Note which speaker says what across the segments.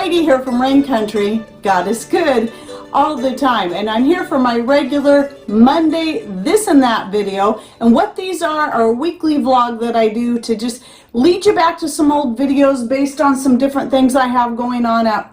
Speaker 1: Heidi here from Rain Country. God is good all the time, and I'm here for my regular Monday this and that video. And what these are a weekly vlog that I do to just lead you back to some old videos based on some different things I have going on out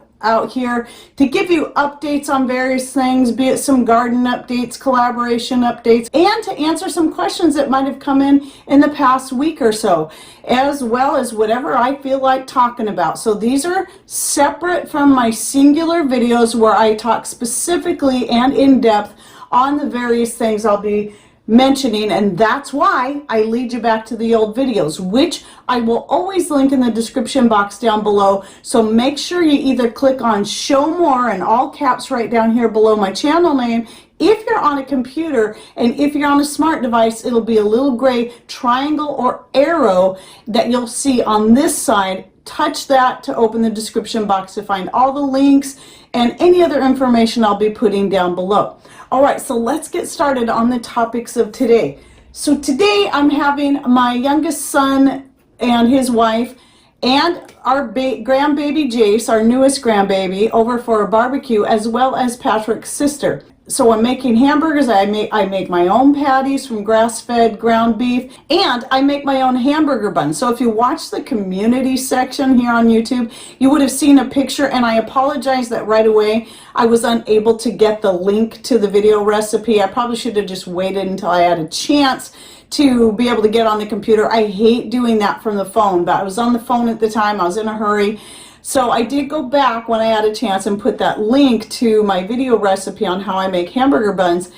Speaker 1: here, to give you updates on various things, be it some garden updates, collaboration updates, and to answer some questions that might have come in the past week or so, as well as whatever I feel like talking about. So these are separate from my singular videos where I talk specifically and in depth on the various things I'll be mentioning, and that's why I lead you back to the old videos, which I will always link in the description box down below. So make sure you either click on show more in all caps right down here below my channel name if you're on a computer, and if you're on a smart device, it'll be a little gray triangle or arrow that you'll see on this side. Touch that to open the description box to find all the links and any other information I'll be putting down below. All right, so let's get started on the topics of today. So today I'm having my youngest son and his wife and our grandbaby Jace, our newest grandbaby, over for a barbecue, as well as Patrick's sister. So I'm making hamburgers. I make my own patties from grass-fed ground beef, and I make my own hamburger buns. So if you watch the community section here on YouTube, you would have seen a picture, and I apologize that right away I was unable to get the link to the video recipe. I probably should have just waited until I had a chance to be able to get on the computer. I hate doing that from the phone, but I was on the phone at the time. I was in a hurry. So I did go back when I had a chance and put that link to my video recipe on how I make hamburger buns.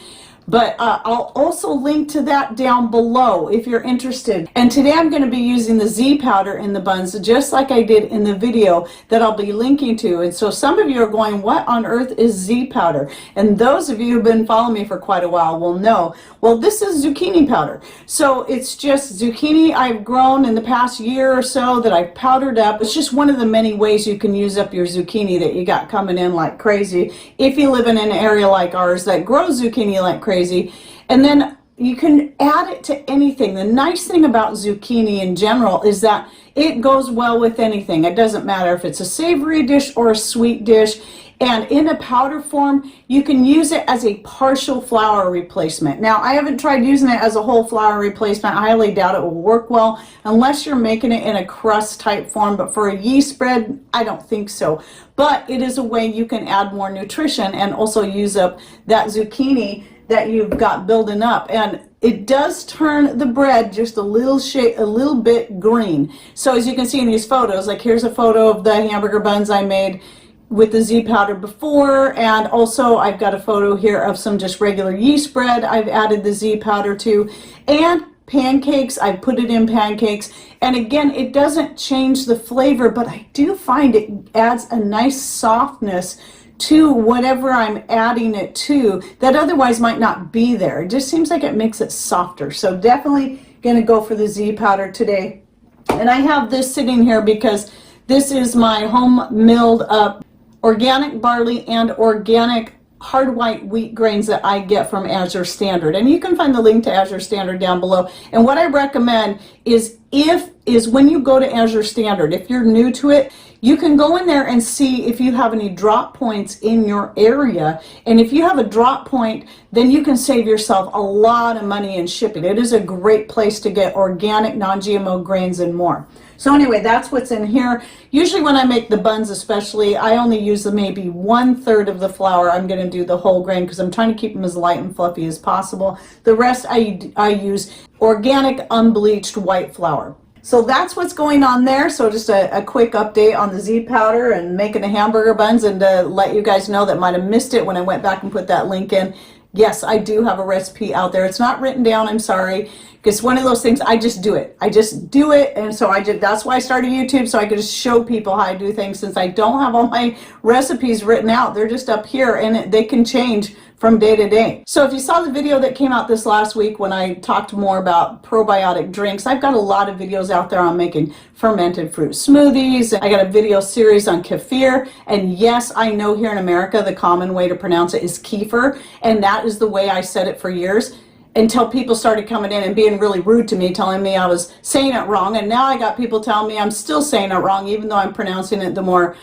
Speaker 1: But I'll also link to that down below if you're interested. And today I'm going to be using the Z powder in the buns, just like I did in the video that I'll be linking to. And so some of you are going, what on earth is Z powder? And those of you who've been following me for quite a while will know, well, this is zucchini powder. So it's just zucchini I've grown in the past year or so that I've powdered up. It's just one of the many ways you can use up your zucchini that you got coming in like crazy if you live in an area like ours that grows zucchini like crazy. And then you can add it to anything. The nice thing about zucchini in general is that it goes well with anything. It doesn't matter if it's a savory dish or a sweet dish. And in a powder form, you can use it as a partial flour replacement. Now, I haven't tried using it as a whole flour replacement. I highly doubt it will work well unless you're making it in a crust type form. But for a yeast spread, I don't think so. But it is a way you can add more nutrition and also use up that zucchini that you've got building up. And it does turn the bread just a little bit green. So as you can see in these photos, like here's a photo of the hamburger buns I made with the Z powder before, and also I've got a photo here of some just regular yeast bread I've added the Z powder to, and pancakes. I put it in pancakes, and again, it doesn't change the flavor, but I do find it adds a nice softness to whatever I'm adding it to that otherwise might not be there. It just seems like it makes it softer. So definitely gonna go for the Z powder today. And I have this sitting here because this is my home milled up organic barley and organic hard white wheat grains that I get from Azure Standard. And you can find the link to Azure Standard down below. And what I recommend is when you go to Azure Standard, if you're new to it, you can go in there and see if you have any drop points in your area. And if you have a drop point, then you can save yourself a lot of money in shipping. It is a great place to get organic, non-GMO grains and more. So anyway, that's what's in here. Usually when I make the buns especially, I only use maybe 1/3 of the flour. I'm going to do the whole grain because I'm trying to keep them as light and fluffy as possible. The rest I use organic unbleached white flour. So that's what's going on there. So just a quick update on the Z powder and making the hamburger buns, and to let you guys know that might have missed it when I went back and put that link in. Yes, I do have a recipe out there. It's not written down, I'm sorry. Because one of those things, I just do it. I just do it, and so that's why I started YouTube, so I could just show people how I do things, since I don't have all my recipes written out. They're just up here, and they can change from day to day. So if you saw the video that came out this last week when I talked more about probiotic drinks, I've got a lot of videos out there on making fermented fruit smoothies. I got a video series on kefir, and yes, I know here in America the common way to pronounce it is kefir, and that is the way I said it for years, until people started coming in and being really rude to me, telling me I was saying it wrong. And now I got people telling me I'm still saying it wrong, even though I'm pronouncing it the more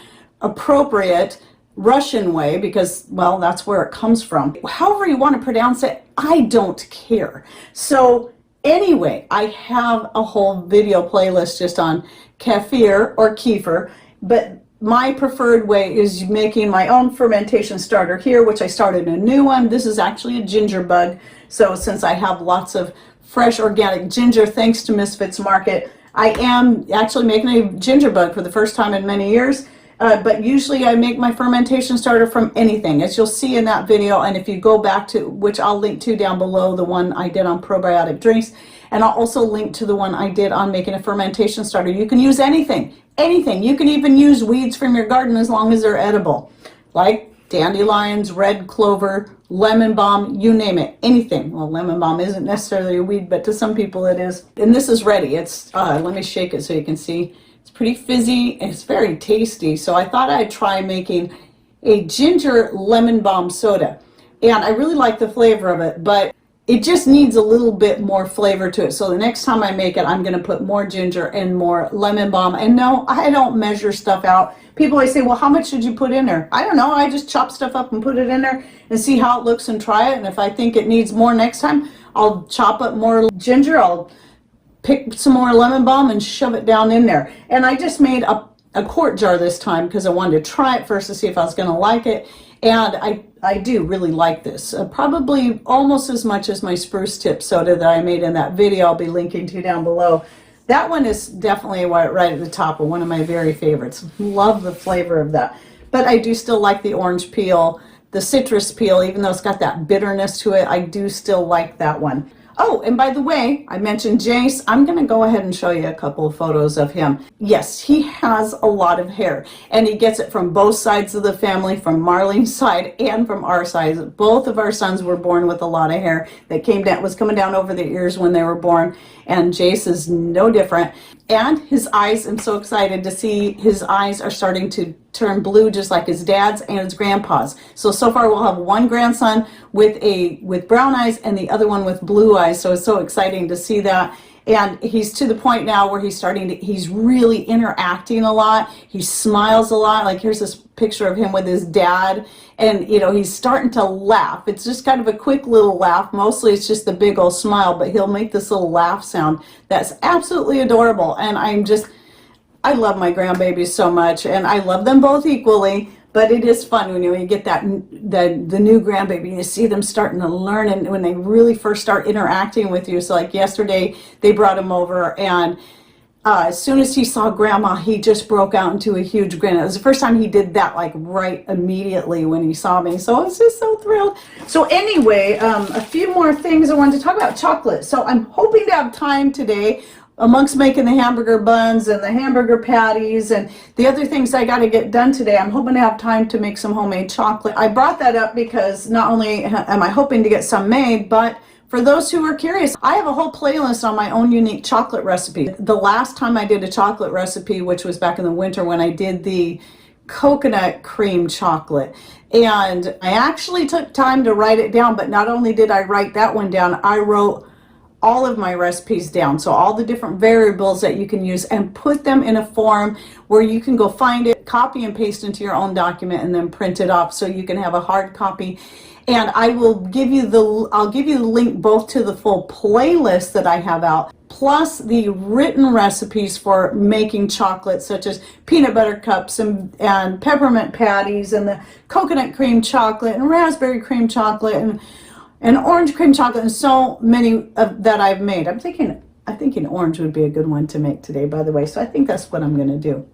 Speaker 1: appropriate Russian way, because, well, that's where it comes from. However you want to pronounce it, I don't care. So anyway, I have a whole video playlist just on kefir or kefir, but my preferred way is making my own fermentation starter here, which I started a new one. This is actually a ginger bug. So since I have lots of fresh organic ginger, thanks to Misfits Market, I am actually making a ginger bug for the first time in many years. But usually I make my fermentation starter from anything, as you'll see in that video. And if you go back to, which I'll link to down below, the one I did on probiotic drinks, and I'll also link to the one I did on making a fermentation starter. You can use anything, anything. You can even use weeds from your garden as long as they're edible, like dandelions, red clover, lemon balm, you name it, anything. Well, lemon balm isn't necessarily a weed, but to some people it is. And this is ready. It's, let me shake it so you can see. It's pretty fizzy and it's very tasty. So I thought I'd try making a ginger lemon balm soda. And I really like the flavor of it, but it just needs a little bit more flavor to it. So the next time I make it, I'm going to put more ginger and more lemon balm. And no, I don't measure stuff out. People always say, well, how much should you put in there? I don't know. I just chop stuff up and put it in there and see how it looks and try it. And if I think it needs more next time, I'll chop up more ginger. I'll pick some more lemon balm and shove it down in there. And I just made a quart jar this time because I wanted to try it first to see if I was going to like it. And I do really like this. Probably almost as much as my spruce tip soda that I made in that video I'll be linking to down below. That one is definitely right at the top of one of my very favorites. Love the flavor of that. But I do still like the orange peel, the citrus peel, even though it's got that bitterness to it, I do still like that one. Oh, and by the way, I mentioned Jace. I'm going to go ahead and show you a couple of photos of him. Yes, he has a lot of hair, and he gets it from both sides of the family, from Marlene's side and from our side. Both of our sons were born with a lot of hair that was coming down over their ears when they were born, and Jace is no different. And his eyes, I'm so excited to see his eyes are starting to turn blue just like his dad's and his grandpa's. So far we'll have one grandson with brown eyes and the other one with blue eyes. So it's so exciting to see that. And he's to the point now where he's really interacting a lot. He smiles a lot. Like here's this picture of him with his dad, and you know, he's starting to laugh. It's just kind of a quick little laugh. Mostly it's just the big old smile, but he'll make this little laugh sound that's absolutely adorable. And I love my grandbabies so much, and I love them both equally. But it is fun when you get the new grandbaby, you see them starting to learn, and when they really first start interacting with you. So like yesterday, they brought him over, and as soon as he saw Grandma, he just broke out into a huge grin. It was the first time he did that, like right immediately when he saw me. So I was just so thrilled. So anyway, a few more things I wanted to talk about. Chocolate. So I'm hoping to have time today, amongst making the hamburger buns and the hamburger patties and the other things I got to get done today, I'm hoping to have time to make some homemade chocolate. I brought that up because not only am I hoping to get some made, but for those who are curious, I have a whole playlist on my own unique chocolate recipe. The last time I did a chocolate recipe, which was back in the winter when I did the coconut cream chocolate, and I actually took time to write it down, but not only did I write that one down, I wrote all of my recipes down, so all the different variables that you can use, and put them in a form where you can go find it, copy and paste into your own document, and then print it off so you can have a hard copy. And I'll give you the link both to the full playlist that I have out, plus the written recipes for making chocolate, such as peanut butter cups and peppermint patties, and the coconut cream chocolate and raspberry cream chocolate and orange cream chocolate, and so many that I've made. I'm thinking orange would be a good one to make today, by the way. So I think that's what I'm going to do.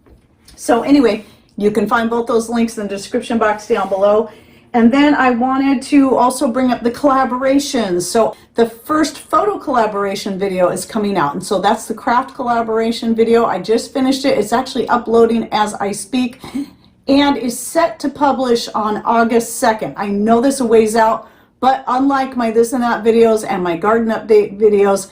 Speaker 1: So anyway, you can find both those links in the description box down below. And then I wanted to also bring up the collaborations. So the first photo collaboration video is coming out, and so that's the craft collaboration video. I just finished it. It's actually uploading as I speak, and is set to publish on August 2nd. I know this is a ways out, but unlike my this and that videos and my garden update videos,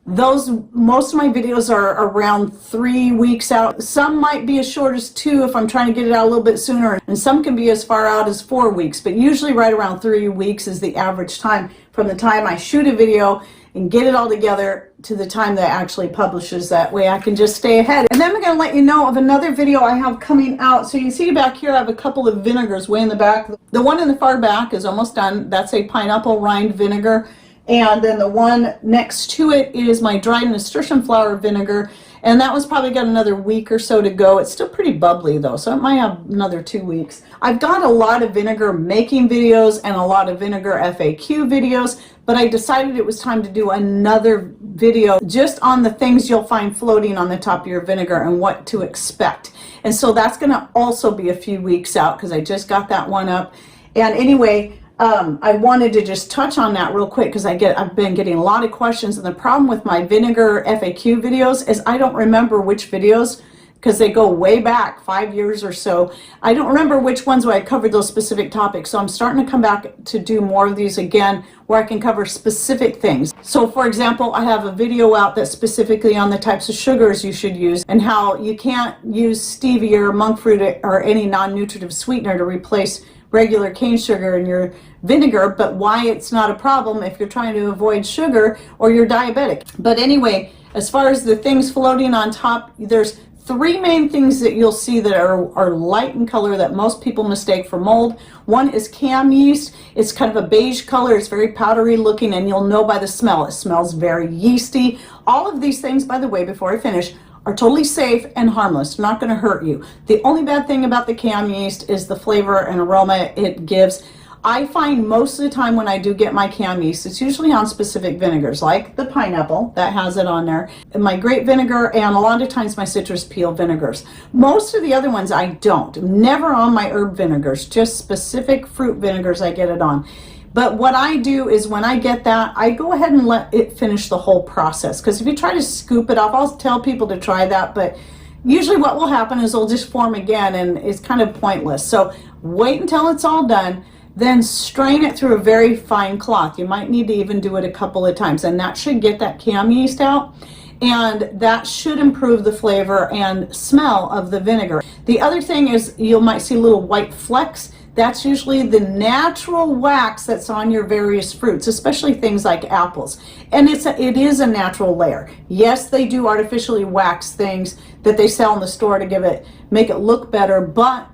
Speaker 1: most of my videos are around 3 weeks out. Some might be as short as 2 if I'm trying to get it out a little bit sooner, and some can be as far out as 4 weeks, but usually right around 3 weeks is the average time from the time I shoot a video and get it all together to the time that it actually publishes. That way I can just stay ahead. And then I'm going to let you know of another video I have coming out. So you can see back here I have a couple of vinegars way in the back. The one in the far back is almost done. That's a pineapple rind vinegar. And then the one next to it is my dried nasturtium flower vinegar. And that one's probably got another week or so to go. It's still pretty bubbly though, so it might have another 2 weeks. I've got a lot of vinegar making videos and a lot of vinegar FAQ videos, but I decided it was time to do another video just on the things you'll find floating on the top of your vinegar and what to expect. And so that's going to also be a few weeks out because I just got that one up. And anyway, I wanted to just touch on that real quick because I've been getting a lot of questions, and the problem with my vinegar FAQ videos is I don't remember which videos, because they go way back 5 years or so. I don't remember which ones where I covered those specific topics, so I'm starting to come back to do more of these again where I can cover specific things. So for example, I have a video out that's specifically on the types of sugars you should use and how you can't use stevia or monk fruit or any non-nutritive sweetener to replace regular cane sugar in your vinegar, but why it's not a problem if you're trying to avoid sugar or you're diabetic. But anyway, as far as the things floating on top, there's 3 main things that you'll see that are light in color that most people mistake for mold. One is cam yeast. It's kind of a beige color. It's very powdery looking, and you'll know by the smell. It smells very yeasty. All of these things, by the way, before I finish, are totally safe and harmless, not going to hurt you. The only bad thing about the cam yeast is the flavor and aroma it gives. I find most of the time when I do get my cam yeast, it's usually on specific vinegars, like the pineapple that has it on there, and my grape vinegar, and a lot of times my citrus peel vinegars. Most of the other ones I don't. Never on my herb vinegars, just specific fruit vinegars I get it on. But what I do is when I get that, I go ahead and let it finish the whole process. Because if you try to scoop it off, I'll tell people to try that, but usually what will happen is it'll just form again and it's kind of pointless. So wait until it's all done, then strain it through a very fine cloth. You might need to even do it a couple of times, and that should get that cam yeast out. And that should improve the flavor and smell of the vinegar. The other thing is you might see little white flecks. That's usually the natural wax that's on your various fruits, especially things like apples. And it is a natural layer. Yes, they do artificially wax things that they sell in the store to make it look better, but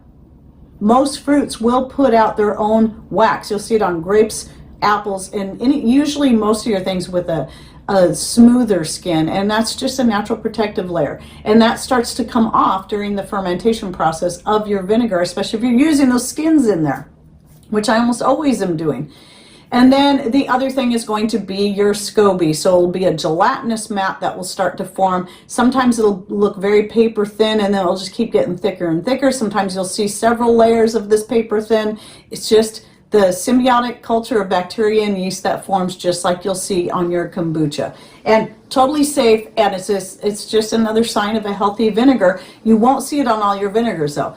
Speaker 1: most fruits will put out their own wax. You'll see it on grapes, apples, and usually most of your things with a smoother skin, and that's just a natural protective layer, and that starts to come off during the fermentation process of your vinegar, especially if you're using those skins in there, which I almost always am doing. And then the other thing is going to be your SCOBY. So it'll be a gelatinous mat that will start to form. Sometimes it'll look very paper thin, and then it'll just keep getting thicker and thicker. Sometimes you'll see several layers of this paper thin. It's just the symbiotic culture of bacteria and yeast that forms, just like you'll see on your kombucha. And totally safe, and it's just another sign of a healthy vinegar. You won't see it on all your vinegars though.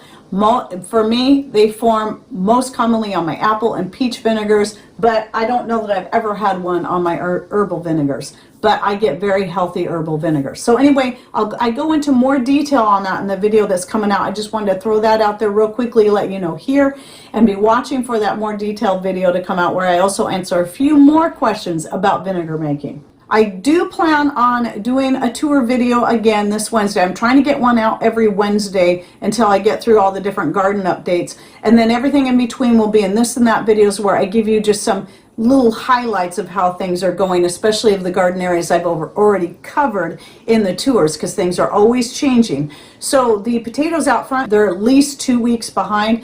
Speaker 1: For me, they form most commonly on my apple and peach vinegars, but I don't know that I've ever had one on my herbal vinegars. But I get very healthy herbal vinegars. So anyway, I go into more detail on that in the video that's coming out. I just wanted to throw that out there real quickly, let you know here, and be watching for that more detailed video to come out where I also answer a few more questions about vinegar making. I do plan on doing a tour video again this Wednesday. I'm trying to get one out every Wednesday until I get through all the different garden updates. And then everything in between will be in this and that videos where I give you just some little highlights of how things are going, especially of the garden areas I've already covered in the tours, because things are always changing. So the potatoes out front, they're at least 2 weeks behind.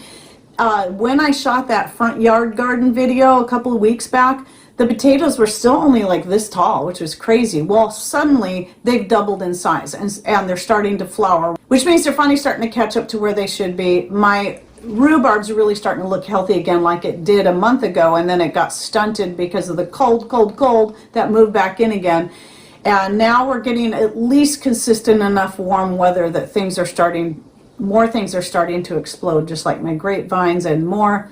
Speaker 1: When I shot that front yard garden video a couple of weeks back, the potatoes were still only like this tall, which was crazy. Well, suddenly they've doubled in size and they're starting to flower, which means they're finally starting to catch up to where they should be. My rhubarb's really starting to look healthy again like it did a month ago, and then it got stunted because of the cold that moved back in again. And now we're getting at least consistent enough warm weather that more things are starting to explode, just like my grapevines and more.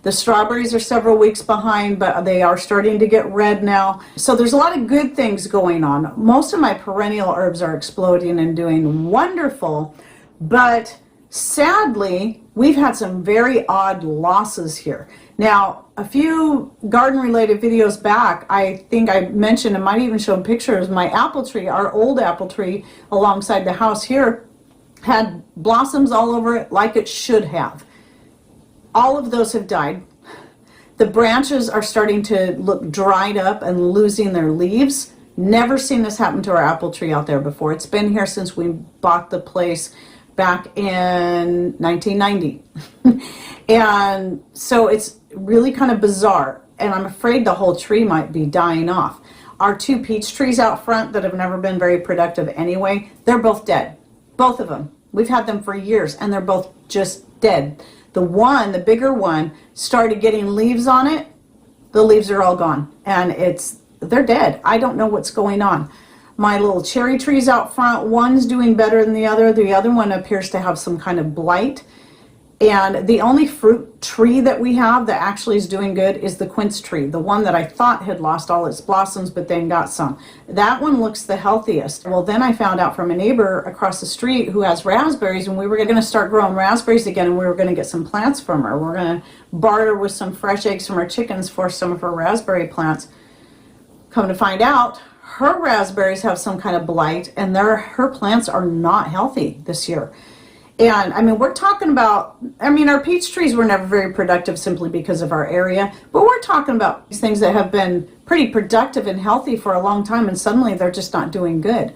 Speaker 1: The strawberries are several weeks behind, but they are starting to get red now. So there's a lot of good things going on. Most of my perennial herbs are exploding and doing wonderful, but sadly, we've had some very odd losses here. Now, a few garden related videos back, I think I mentioned, and might even show pictures, my apple tree, our old apple tree alongside the house here, had blossoms all over it like it should have. All of those have died. The branches are starting to look dried up and losing their leaves. Never seen this happen to our apple tree out there before. It's been here since we bought the place back in 1990. And so it's really kind of bizarre, and I'm afraid the whole tree might be dying off. Our two peach trees out front that have never been very productive anyway, they're both dead. Both of them. We've had them for years, and they're both just dead. The one, the bigger one, started getting leaves on it. The leaves are all gone, and they're dead. I don't know what's going on. My little cherry trees out front, one's doing better than the other. The other one appears to have some kind of blight. And the only fruit tree that we have that actually is doing good is the quince tree, the one that I thought had lost all its blossoms but then got some. That one looks the healthiest. Well, then I found out from a neighbor across the street who has raspberries, and we were going to start growing raspberries again, and we were going to get some plants from her. We're going to barter with some fresh eggs from our chickens for some of her raspberry plants. Come to find out, her raspberries have some kind of blight, and her plants are not healthy this year. And I mean, we're talking about, our peach trees were never very productive simply because of our area, but we're talking about these things that have been pretty productive and healthy for a long time, and suddenly they're just not doing good.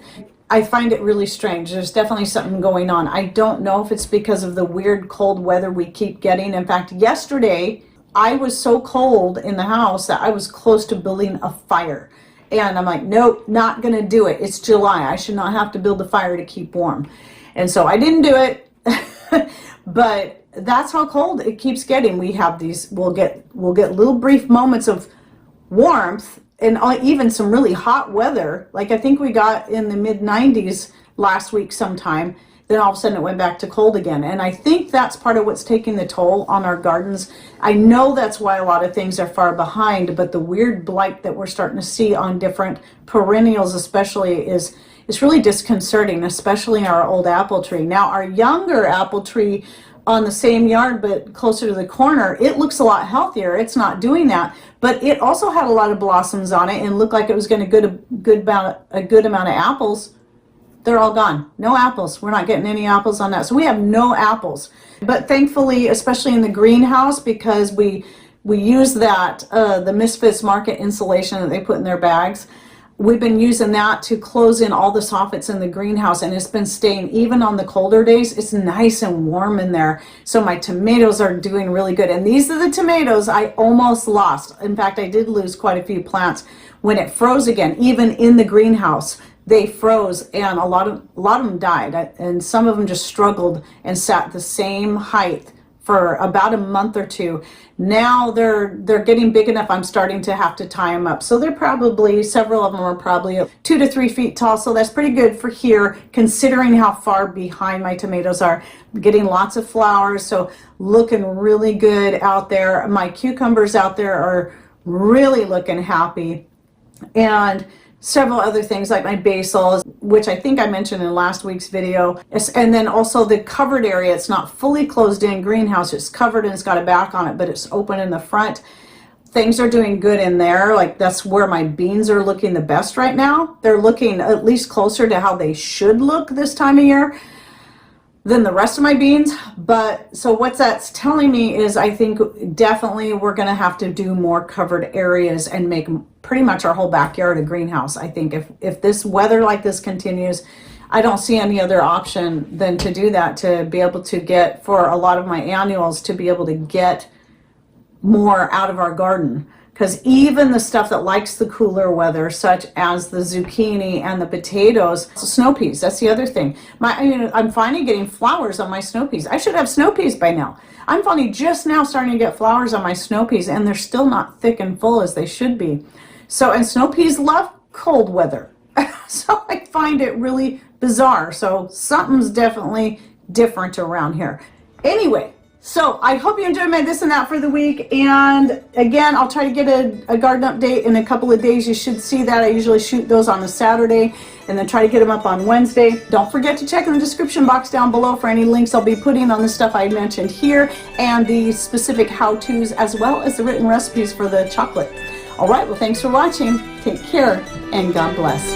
Speaker 1: I find it really strange. There's definitely something going on. I don't know if it's because of the weird cold weather we keep getting. In fact, yesterday I was so cold in the house that I was close to building a fire. And I'm like, nope, not gonna do it. It's July. I should not have to build a fire to keep warm. And so I didn't do it. But that's how cold it keeps getting. We have these, we'll get little brief moments of warmth and even some really hot weather. Like I think we got in the mid 90s last week sometime. Then all of a sudden it went back to cold again. And I think that's part of what's taking the toll on our gardens. I know that's why a lot of things are far behind, but the weird blight that we're starting to see on different perennials especially is really disconcerting, especially our old apple tree. Now our younger apple tree on the same yard but closer to the corner, it looks a lot healthier. It's not doing that, but it also had a lot of blossoms on it and looked like it was going to get a good amount of apples. They're all gone. No apples. We're not getting any apples on that. So we have no apples. But thankfully, especially in the greenhouse, because we use that, the Misfits Market insulation that they put in their bags, we've been using that to close in all the soffits in the greenhouse, and it's been staying, even on the colder days, it's nice and warm in there. So my tomatoes are doing really good. And these are the tomatoes I almost lost. In fact, I did lose quite a few plants when it froze again, even in the greenhouse. They froze, and a lot of them died, and some of them just struggled and sat the same height for about a month or two. Now they're getting big enough, I'm starting to have to tie them up. So they're probably, several of them are probably 2 to 3 feet tall, so that's pretty good for here, considering how far behind my tomatoes are. I'm getting lots of flowers, so looking really good out there. My cucumbers out there are really looking happy. And several other things like my basil, which I think I mentioned in last week's video. And then also the covered area. It's not fully closed in greenhouse. It's covered and it's got a back on it, but it's open in the front. Things are doing good in there. Like that's where my beans are looking the best right now. They're looking at least closer to how they should look this time of year than the rest of my beans. But so what that's telling me is I think definitely we're going to have to do more covered areas and make pretty much our whole backyard a greenhouse. I think if this weather like this continues, I don't see any other option than to do that, to be able to get, for a lot of my annuals, to be able to get more out of our garden. Because even the stuff that likes the cooler weather, such as the zucchini and the potatoes, snow peas, that's the other thing. I'm finally getting flowers on my snow peas. I should have snow peas by now. I'm finally just now starting to get flowers on my snow peas, and they're still not thick and full as they should be. So, and snow peas love cold weather. So I find it really bizarre. So something's definitely different around here. Anyway, So I hope you enjoyed my this and that for the week. And again, I'll try to get a garden update in a couple of days. You should see that. I usually shoot those on a Saturday and then try to get them up on Wednesday. Don't forget to check in the description box down below for any links I'll be putting on the stuff I mentioned here and the specific how-tos as well as the written recipes for the chocolate. All right, well, thanks for watching. Take care and God bless.